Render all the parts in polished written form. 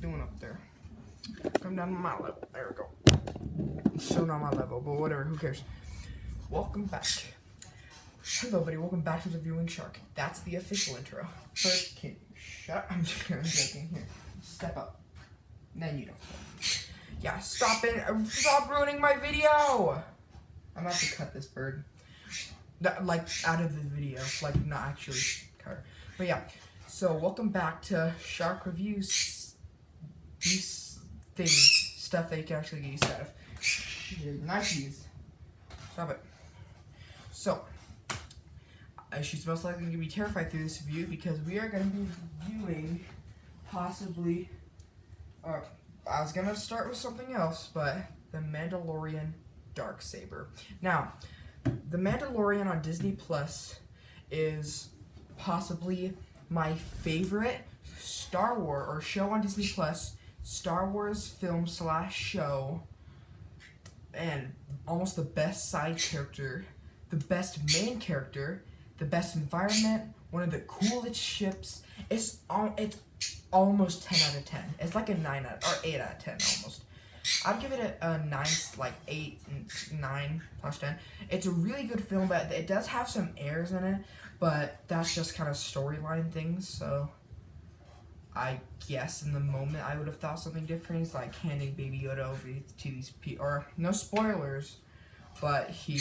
doing up there? Come down to my level. There we go. So not my level, but whatever, who cares? Welcome back. Hello, buddy. Welcome back to the Viewing Shark. That's the official intro. First, can you shut up? I'm joking. Here, step up. Then you don't. Yeah, stop ruining my video. I'm about to cut this bird, like out of the video, like not actually cut her. But yeah, so welcome back to Shark Reviews. These things, stuff that you can actually get used out of. Nikes. Stop it. So, she's most likely going to be terrified through this review because we are going to be reviewing possibly, I was going to start with something else, but the Mandolorin darksaber. Now, the Mandalorian on Disney Plus is possibly my favorite Star Wars, or show on Disney Plus, Star Wars film / show, and almost the best side character, the best main character, the best environment, one of the coolest ships. It's almost 10 out of 10. It's like a 8 out of 10 almost. I'd give it a 9, like 8, 9 plus 10. It's a really good film, but it does have some errors in it, but that's just kind of storyline things, so I guess in the moment I would have thought something different. He's like handing Baby Yoda over to these people, or no spoilers, but he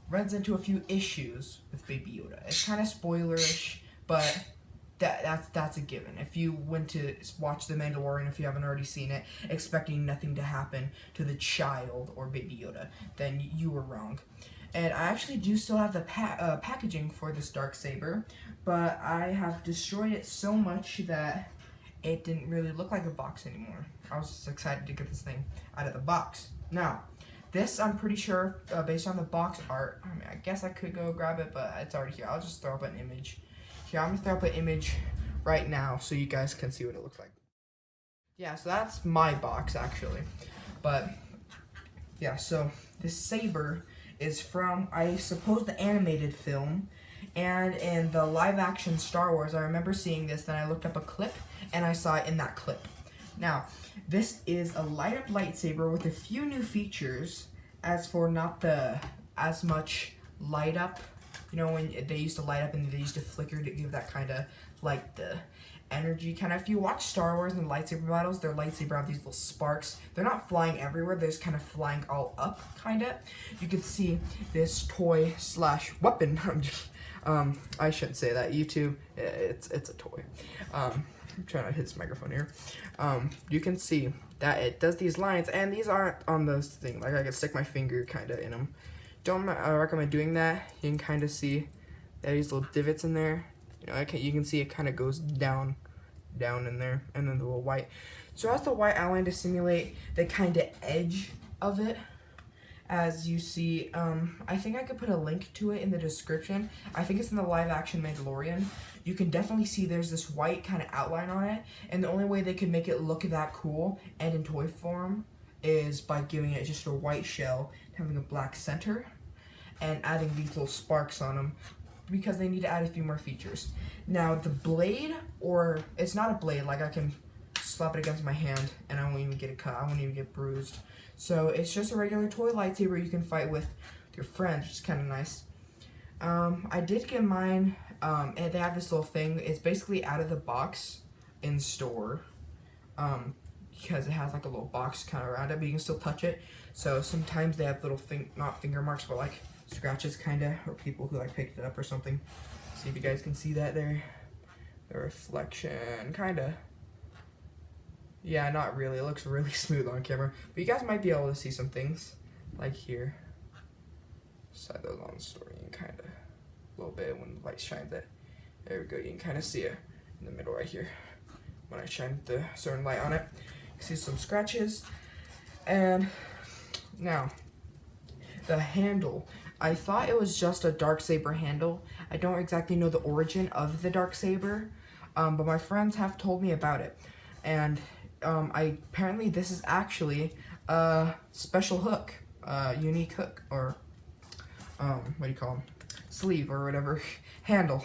runs into a few issues with Baby Yoda. It's kind of spoilerish, but that's a given. If you went to watch The Mandalorian, if you haven't already seen it, expecting nothing to happen to the child or Baby Yoda, then you were wrong. And I actually do still have the packaging for this darksaber, but I have destroyed it so much that it didn't really look like a box anymore. I was just excited to get this thing out of the box. Now, this I'm pretty sure, based on the box art, I mean, I guess I could go grab it, but it's already here. I'll just throw up an image. Here, I'm gonna throw up an image right now so you guys can see what it looks like. Yeah, so that's my box actually. But yeah, so this saber is from, I suppose, the animated film, and in the live action Star Wars, I remember seeing this, then I looked up a clip and I saw it in that clip. Now, this is a light up lightsaber with a few new features, as for not as much light up. You know, when they used to light up and they used to flicker to give that kind of, like, the energy kind of. If you watch Star Wars and lightsaber battles, their lightsaber have these little sparks. They're not flying everywhere, they're just kind of flying all up, kind of. You can see this toy / weapon. I shouldn't say that. YouTube, it's a toy. I'm trying to hit this microphone here. You can see that it does these lines, and these aren't on those things. Like, I can stick my finger kind of in them. Don't recommend doing that. You can kind of see that these little divots in there. You know, you can see it kind of goes down in there, and then the little white. So it has the white outline to simulate the kind of edge of it. As you see, I think I could put a link to it in the description. I think it's in the live action Mandalorian. You can definitely see there's this white kind of outline on it, and the only way they could make it look that cool and in toy form is by giving it just a white shell, having a black center, and adding these little sparks on them, because they need to add a few more features. Now, the blade, or it's not a blade, like I can slap it against my hand and I won't even get a cut, I won't even get bruised. So it's just a regular toy lightsaber you can fight with your friends, which is kind of nice. I did get mine, and they have this little thing. It's basically out of the box in store, because it has like a little box kind of around it, but you can still touch it. So sometimes they have little not finger marks, but like scratches kind of, or people who like picked it up or something. See if you guys can see that there. The reflection, kind of. Yeah, not really. It looks really smooth on camera. But you guys might be able to see some things, like here. Slide those on the story and kind of, a little bit when the light shines it. There we go. You can kind of see it in the middle right here. When I shine the certain light on it, you see some scratches. And now, the handle. I thought it was just a darksaber handle. I don't exactly know the origin of the darksaber, but my friends have told me about it. And apparently this is actually a special hook, unique hook, or what do you call them? Sleeve or whatever, handle.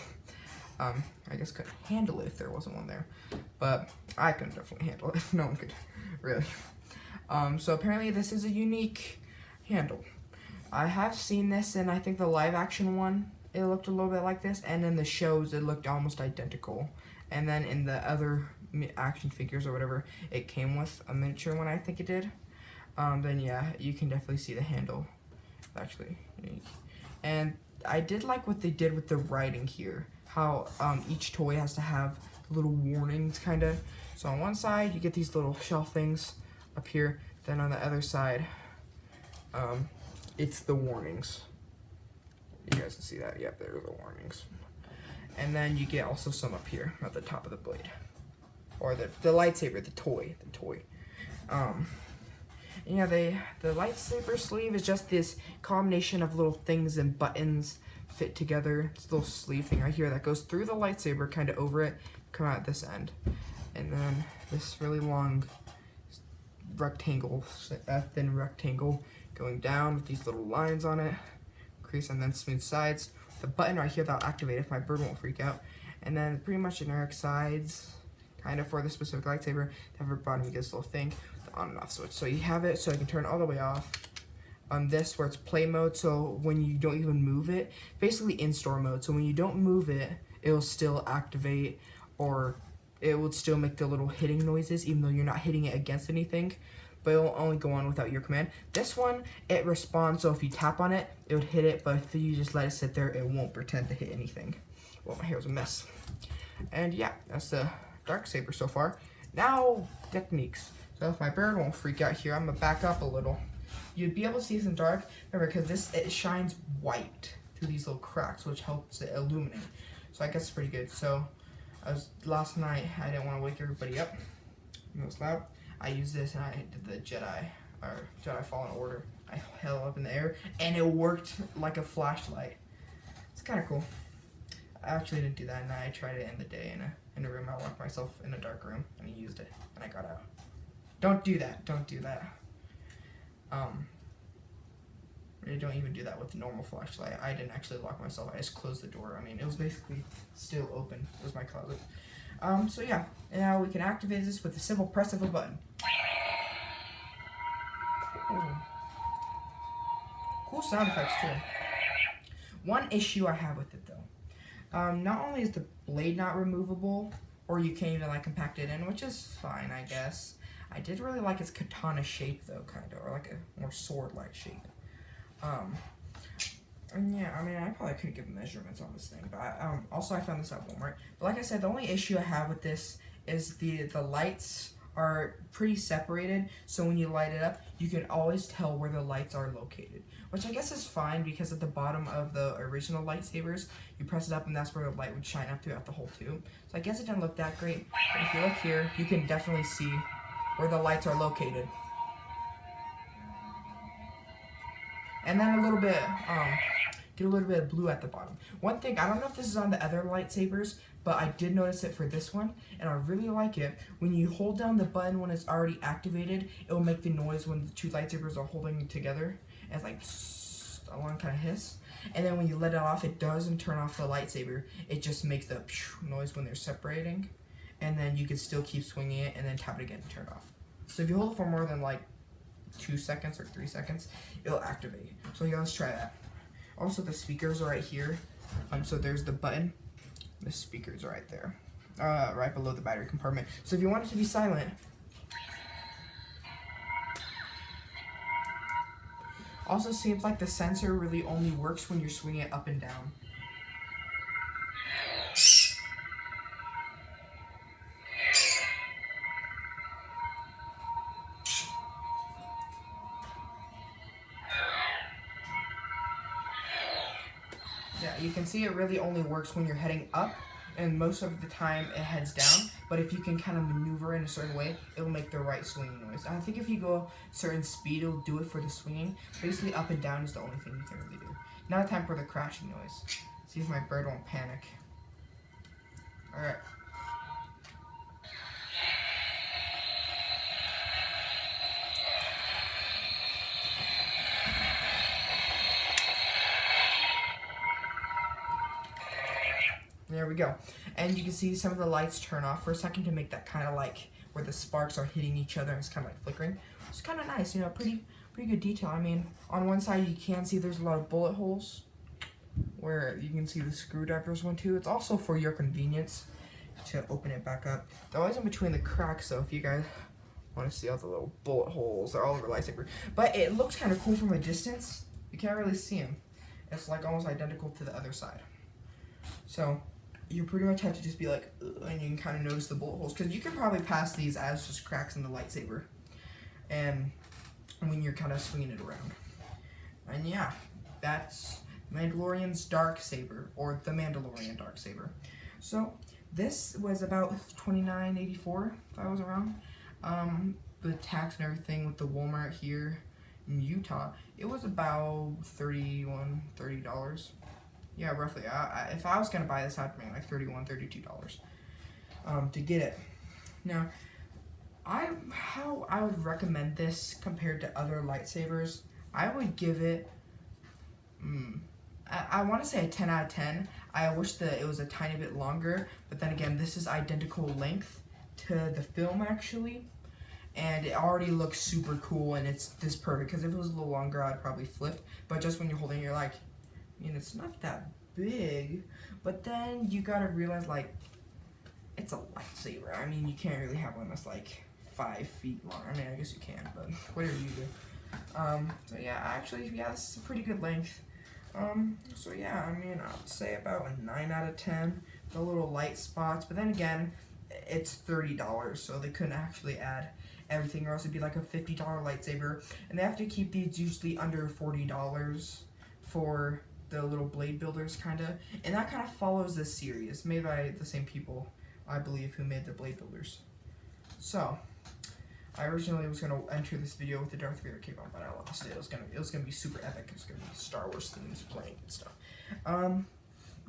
I guess could handle it if there wasn't one there. but I couldn't definitely handle it. No one could, really. So apparently this is a unique handle. I have seen this in, I think, the live action one. It looked a little bit like this, and in the shows it looked almost identical. And then in the other action figures or whatever, it came with a miniature one, I think it did. Then yeah, you can definitely see the handle. It's actually unique. And I did like what they did with the writing here. How each toy has to have little warnings, kind of. So on one side, you get these little shell things up here. Then on the other side, it's the warnings. You guys can see that. Yep, there are the warnings. And then you get also some up here at the top of the blade. Or the lightsaber, the toy. Yeah, the lightsaber sleeve is just this combination of little things and buttons fit together. It's a little sleeve thing right here that goes through the lightsaber, kind of over it, come out this end. And then this really long rectangle, thin rectangle going down with these little lines on it, crease, and then smooth sides. The button right here that'll activate if my bird won't freak out. And then pretty much generic sides, kind of for the specific lightsaber. The upper bottom you get this little thing, the on and off switch. So you have it so you can turn it all the way off. On this where it's play mode, so when you don't even move it, basically in-store mode. So when you don't move it, it will still activate, or it will still make the little hitting noises even though you're not hitting it against anything, but it will only go on without your command. This one, it responds, so if you tap on it, it would hit it, but if you just let it sit there, it won't pretend to hit anything. Well, my hair's a mess. And yeah, that's the darksaber so far. Now, techniques. So if my bird won't freak out here, I'm gonna back up a little. You'd be able to see this in dark, remember, because it shines white through these little cracks, which helps it illuminate. So I guess it's pretty good. So last night, I didn't want to wake everybody up. It was loud. I used this and I did the Jedi Fallen Order. I held it up in the air and it worked like a flashlight. It's kind of cool. I actually didn't do that at night. I tried it in the day in a room. I locked myself in a dark room and I used it and I got out. Don't do that. Don't do that. Really don't even do that with the normal flashlight. I didn't actually lock myself. I just closed the door. I mean, it was basically still open. It was my closet. So yeah, and now we can activate this with a simple press of a button. Ooh. Cool sound effects too. One issue I have with it though, not only is the blade not removable, or you can't even like compact it in, which is fine, I guess. I did really like its katana shape though, kind of, or like a more sword-like shape. And yeah, I mean, I probably couldn't give measurements on this thing, but also I found this at Walmart. But like I said, the only issue I have with this is the lights are pretty separated, so when you light it up, you can always tell where the lights are located, which I guess is fine because at the bottom of the original lightsabers, you press it up and that's where the light would shine up throughout the whole tube. So I guess it didn't look that great, but if you look here, you can definitely see where the lights are located. And then a little bit, get a little bit of blue at the bottom. One thing, I don't know if this is on the other lightsabers, but I did notice it for this one, and I really like it. When you hold down the button when it's already activated, it will make the noise when the two lightsabers are holding together. And it's like a long kind of hiss. And then when you let it off, it doesn't turn off the lightsaber. It just makes the noise when they're separating. And then you can still keep swinging it and then tap it again and turn it off. So if you hold it for more than like 2 seconds or 3 seconds, it'll activate. So yeah, let's try that. Also, the speakers are right here. So there's the button. The speakers are right there, right below the battery compartment. So if you want it to be silent, also seems like the sensor really only works when you're swinging it up and down. Yeah, you can see it really only works when you're heading up, and most of the time it heads down, but if you can kind of maneuver in a certain way, it'll make the right swinging noise. I think if you go a certain speed, it'll do it for the swinging. Basically, up and down is the only thing you can really do. Now time for the crashing noise. See if my bird won't panic. Alright. There we go. And you can see some of the lights turn off for a second to make that kind of like where the sparks are hitting each other and it's kind of like flickering. It's kind of nice, you know, pretty good detail. I mean, on one side you can see there's a lot of bullet holes where you can see the screwdrivers one too. It's also for your convenience to open it back up. They're always in between the cracks, so if you guys want to see all the little bullet holes, they're all over lightsaber. But it looks kind of cool from a distance. You can't really see them. It's like almost identical to the other side. So you pretty much have to just be like, ugh, and you can kind of notice the bullet holes, because you can probably pass these as just cracks in the lightsaber, and when you're kind of swinging it around. And yeah, that's Mandalorian's darksaber, or the Mandalorian darksaber. So this was about $29.84 if I was around. The tax and everything with the Walmart here in Utah, it was about $30. Yeah, roughly. If I was gonna buy this, I'd make like $32 to get it. Now, how I would recommend this compared to other lightsabers, I would give it, I want to say a 10 out of 10. I wish that it was a tiny bit longer, but then again, this is identical length to the film actually, and it already looks super cool, and it's this perfect, because if it was a little longer, I'd probably flip, but just when you're holding it, you're like, I mean, it's not that big, but then you gotta realize, like, it's a lightsaber. I mean, you can't really have one that's like 5 feet long. I mean, I guess you can, but whatever you do. So yeah, actually, yeah, this is a pretty good length. So yeah, I mean, I would say about a 9 out of 10. The little light spots, but then again, it's $30, so they couldn't actually add everything, or else it'd be like a $50 lightsaber, and they have to keep these usually under $40 for the little blade builders, kinda, and that kind of follows this series, made by the same people, I believe, who made the blade builders. So, I originally was gonna enter this video with the Darth Vader cape on, but I lost it. It was gonna be super epic. It was gonna be Star Wars themes playing and stuff.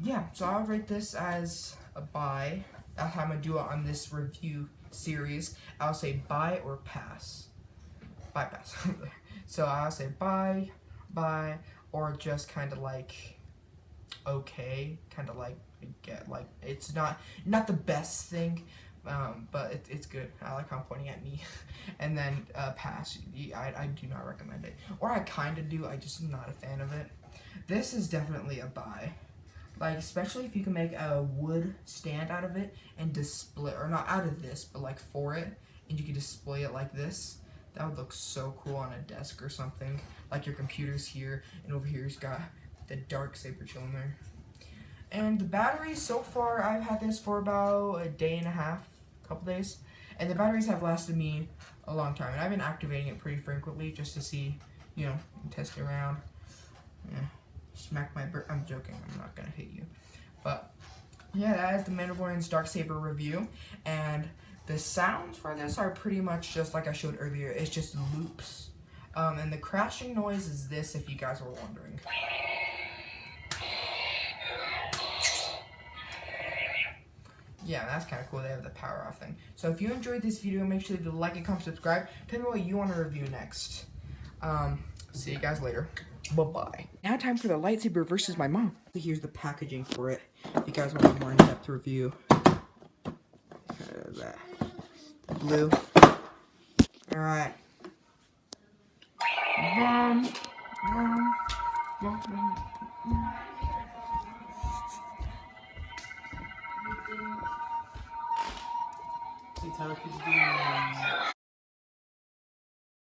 Yeah, so I'll rate this as a buy. That's how I'm gonna do it on this review series. I'll say buy or pass. Buy, pass. So I'll say buy, or just kind of like okay, kind of like get like it's not the best thing, but it's good. I like how I'm pointing at me. And then pass. I do not recommend it, or I kind of do. I just am not a fan of it. This is definitely a buy. Like, especially if you can make a wood stand out of it and display, or not out of this, but like for it, and you can display it like this. That would look so cool on a desk or something. Like your computer's here, and over here's got the darksaber chilling there. And the battery, so far, I've had this for about a day and a half, a couple days. And the batteries have lasted me a long time. And I've been activating it pretty frequently just to see, you know, test it around. Yeah. Smack my bird. I'm joking. I'm not gonna hit you. But yeah, that is the Mandalorian's darksaber review, and the sounds for this are pretty much just like I showed earlier. It's just loops, and the crashing noise is this, if you guys were wondering. Yeah, that's kind of cool. They have the power off thing. So if you enjoyed this video, make sure to like and comment, subscribe. Tell me what you want to review next. See you guys later. Bye-bye. Now time for the lightsaber versus my mom. Here's the packaging for it. If you guys want a more in-depth review. That. Blue. Alright. Hey, Tyler, could you do